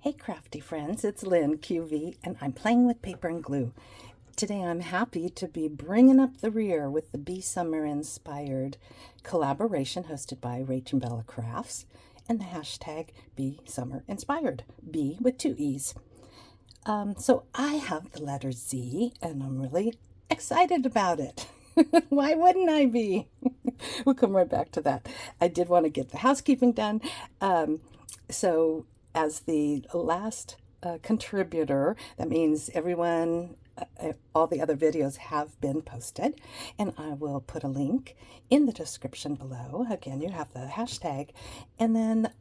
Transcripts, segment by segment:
Hey Crafty Friends, it's Lynn QV and I'm playing with paper and glue. Today I'm happy to be bringing up the rear with the Bee Summer inspired collaboration hosted by Rach Bella Crafts and the hashtag Bee Summer Inspired, Bee with 2 E's. So I have the letter Z and I'm really excited about it. Why wouldn't I be? We'll come right back to that. I did want to get the housekeeping done. So as the last contributor, that means everyone, all the other videos have been posted, and I will put a link in the description below. Again, you have the hashtag, and then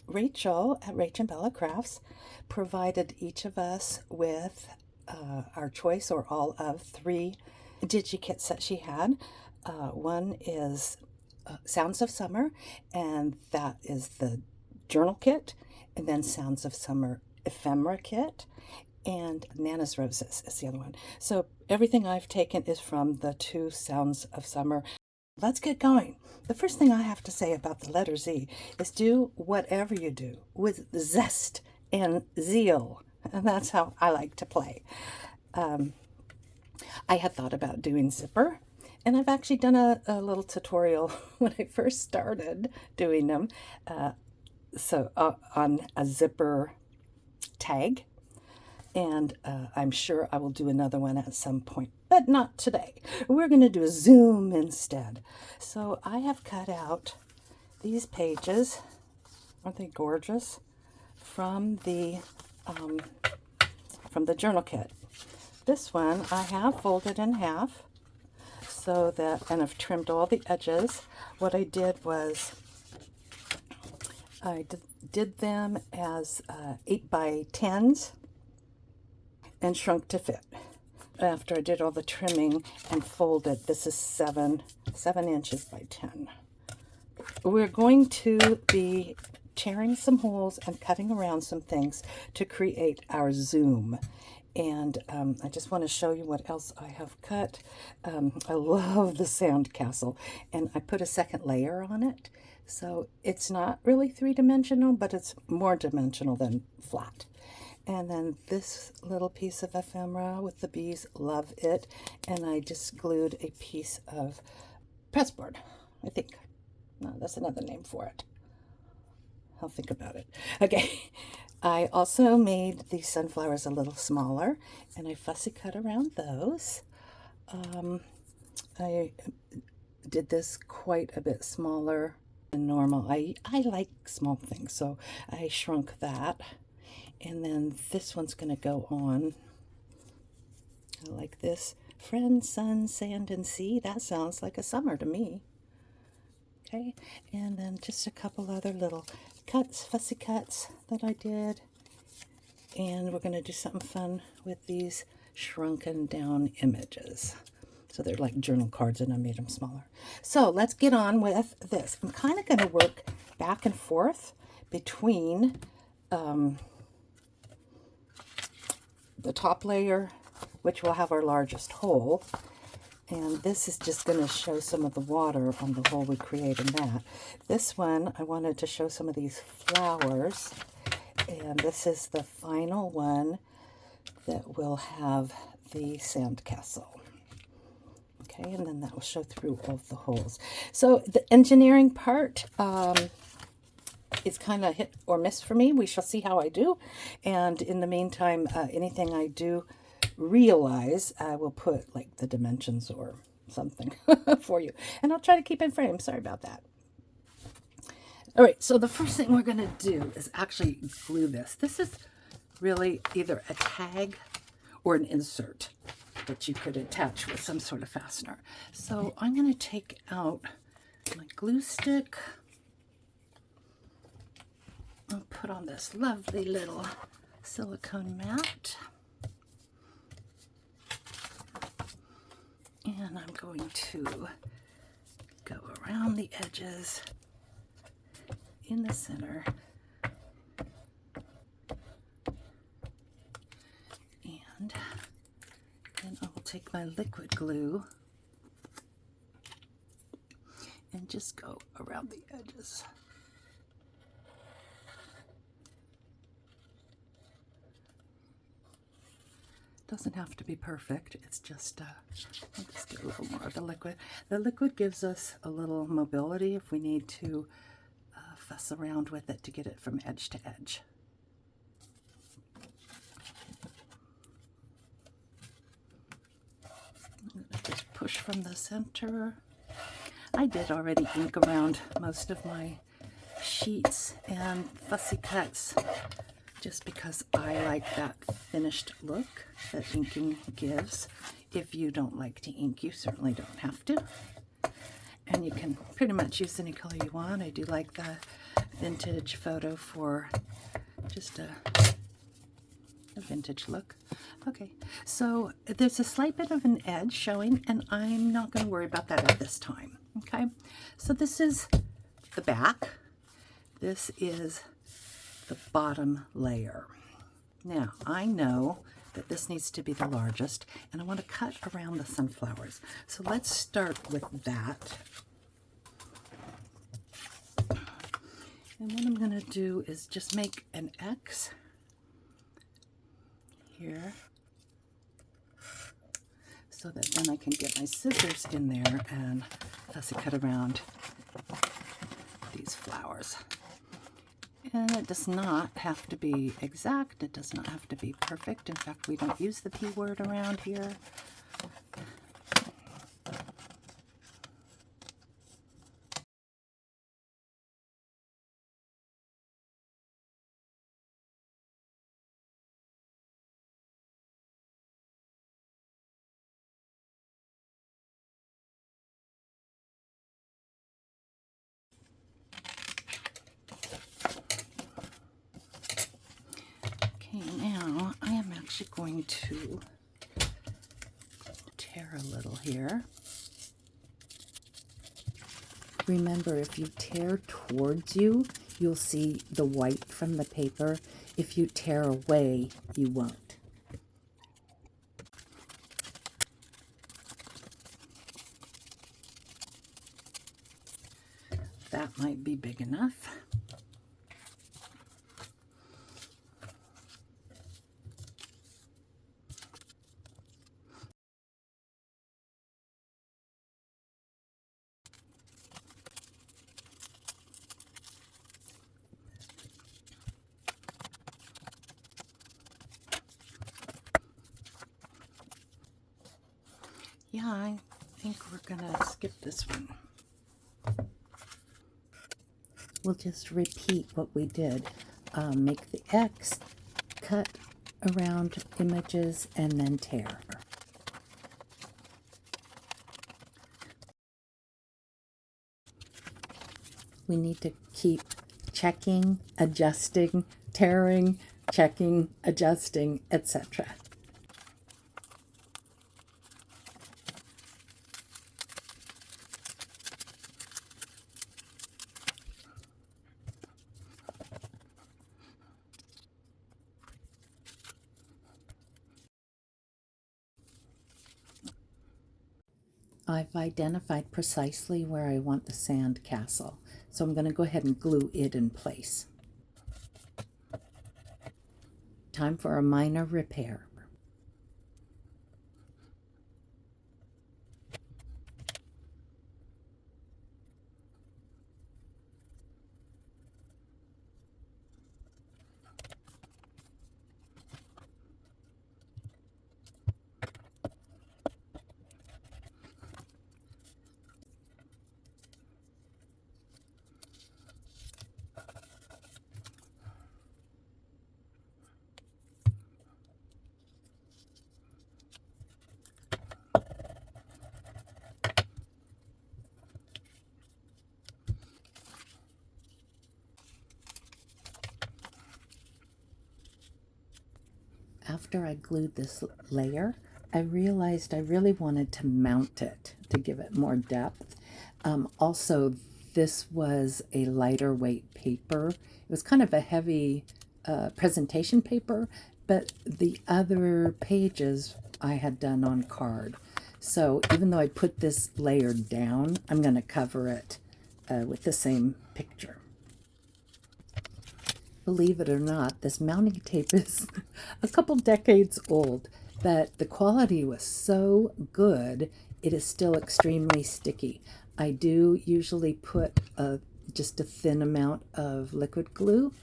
Rachel at RachandBella Crafts provided each of us with our choice or all of 3 digi-kits that she had. One is Sounds of Summer, and that is the journal kit, and then Sounds of Summer ephemera kit, and Nana's Roses is the other one. So everything I've taken is from the 2 Sounds of Summer. Let's get going. The first thing I have to say about the letter Z is do whatever you do with zest and zeal, and that's how I like to play. I had thought about doing zipper, and I've actually done a little tutorial when I first started doing them. So on a zipper tag, and I'm sure I will do another one at some point, but not today. We're going to do a zoom instead. So I have cut out these pages, aren't they gorgeous, from the journal kit. This one I have folded in half so that, and I've trimmed all the edges. What I did was I did them as 8x10s and shrunk to fit. After I did all the trimming and folded, this is 7 inches by 10. We're going to be tearing some holes and cutting around some things to create our zoom. And I just want to show you what else I have cut. I love the sandcastle, and I put a second layer on it. So it's not really 3-dimensional, but it's more dimensional than flat. And then this little piece of ephemera with the bees, love it. And I just glued a piece of pressboard, I think. No, that's another name for it. I'll think about it. Okay. I also made these sunflowers a little smaller, and I fussy cut around those. I did this quite a bit smaller than normal. I like small things, so I shrunk that. And then this one's going to go on. I like this. Friend, sun, sand, and sea. That sounds like a summer to me. Okay, and then just a couple other little cuts, fussy cuts that I did. And we're going to do something fun with these shrunken down images. So they're like journal cards, and I made them smaller. So let's get on with this. I'm kind of going to work back and forth between the top layer, which will have our largest hole, and this is just going to show some of the water on the hole we create in that. This one, I wanted to show some of these flowers, and this is the final one that will have the sandcastle. Okay, and then that will show through all of the holes. So the engineering part, it's kind of hit or miss for me. We shall see how I do. And in the meantime, anything I do realize, I will put like the dimensions or something for you. And I'll try to keep in frame. Sorry about that. All right, so the first thing we're going to do is actually glue this. This is really either a tag or an insert that you could attach with some sort of fastener. So I'm going to take out my glue stick. I'll put on this lovely little silicone mat. And I'm going to go around the edges in the center. And then I will take my liquid glue and just go around the edges. Doesn't have to be perfect. It's just, I'll just get a little more of the liquid. The liquid gives us a little mobility if we need to fuss around with it to get it from edge to edge. I'm going to just push from the center. I did already ink around most of my sheets and fussy cuts just because I like that finished look that inking gives. If you don't like to ink, you certainly don't have to. And you can pretty much use any color you want. I do like the vintage photo for just a vintage look. Okay, so there's a slight bit of an edge showing, and I'm not going to worry about that at this time. Okay, so this is the back. This is the bottom layer. Now, I know that this needs to be the largest, and I want to cut around the sunflowers. So let's start with that. And what I'm going to do is just make an X here so that then I can get my scissors in there and fussy cut around these flowers. And it does not have to be exact. It does not have to be perfect. In fact, we don't use the P word around here. Now I am actually going to tear a little here. Remember, if you tear towards you, you'll see the white from the paper. If you tear away, you won't. That might be big enough. Yeah, I think we're gonna skip this one. We'll just repeat what we did. Make the X, cut around images, and then tear. We need to keep checking, adjusting, tearing, checking, adjusting, etc. I've identified precisely where I want the sandcastle, so I'm going to go ahead and glue it in place. Time for a minor repair. After I glued this layer, I realized I really wanted to mount it to give it more depth. Also, this was a lighter weight paper. It was kind of a heavy presentation paper, but the other pages I had done on card. So even though I put this layer down, I'm going to cover it with the same picture. Believe it or not, this mounting tape is a couple decades old. but the quality was so good, it is still extremely sticky. I do usually put just a thin amount of liquid glue,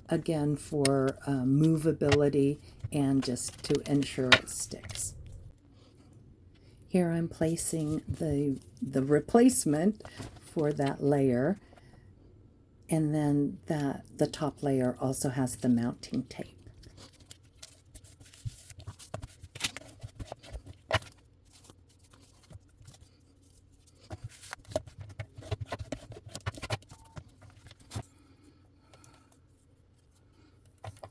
again for movability and just to ensure it sticks. Here I'm placing the replacement for that layer, and then the top layer also has the mounting tape.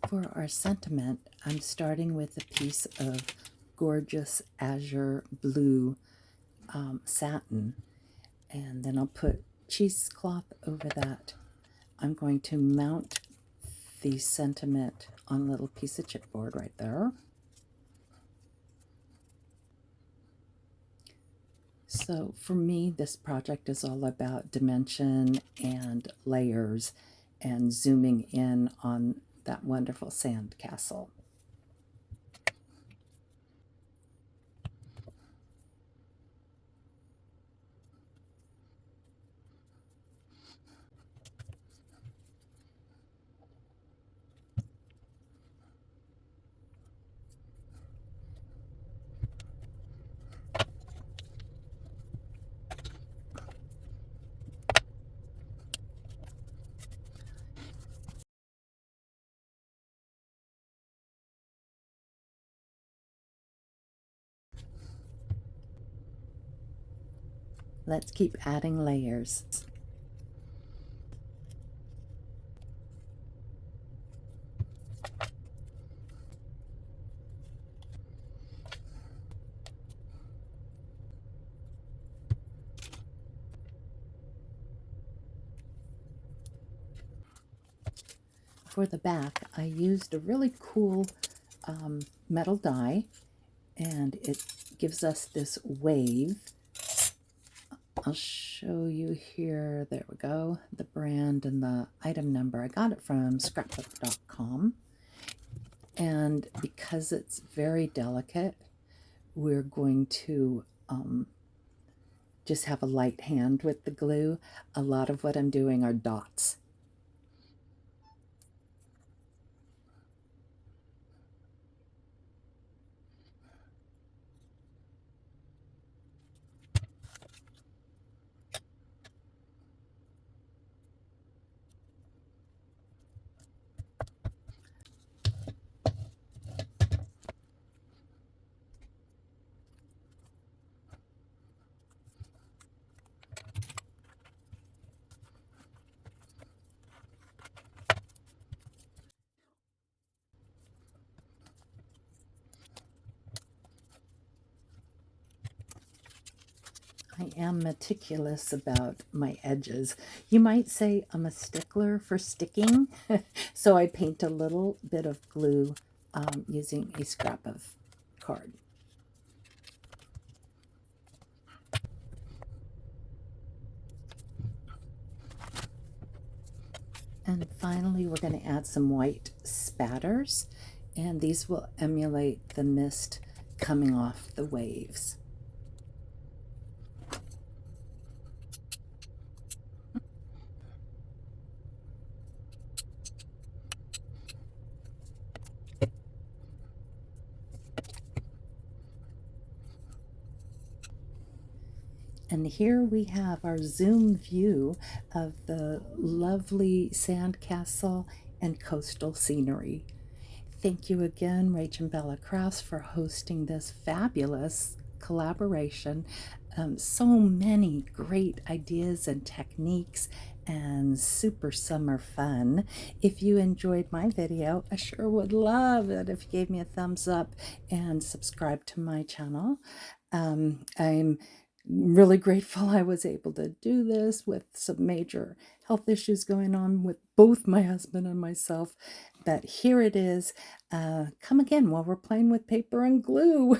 For our sentiment, I'm starting with a piece of gorgeous azure blue satin, and then I'll put cheesecloth over that. I'm going to mount the sentiment on a little piece of chipboard right there. So for me, this project is all about dimension and layers and zooming in on that wonderful sandcastle. Let's keep adding layers. For the back, I used a really cool metal die, and it gives us this wave. I'll show you here. There we go. The brand and the item number. I got it from scrapbook.com. And because it's very delicate, we're going to just have a light hand with the glue. A lot of what I'm doing are dots. I am meticulous about my edges. You might say I'm a stickler for sticking, so I paint a little bit of glue using a scrap of card. And finally, we're going to add some white spatters, and these will emulate the mist coming off the waves. And here we have our zoom view of the lovely sandcastle and coastal scenery. Thank you again, RachandBella Crafts, for hosting this fabulous collaboration. So many great ideas and techniques and super summer fun. If you enjoyed my video, I sure would love it if you gave me a thumbs up and subscribe to my channel. I'm really grateful I was able to do this with some major health issues going on with both my husband and myself. But here it is. Come again while we're playing with paper and glue.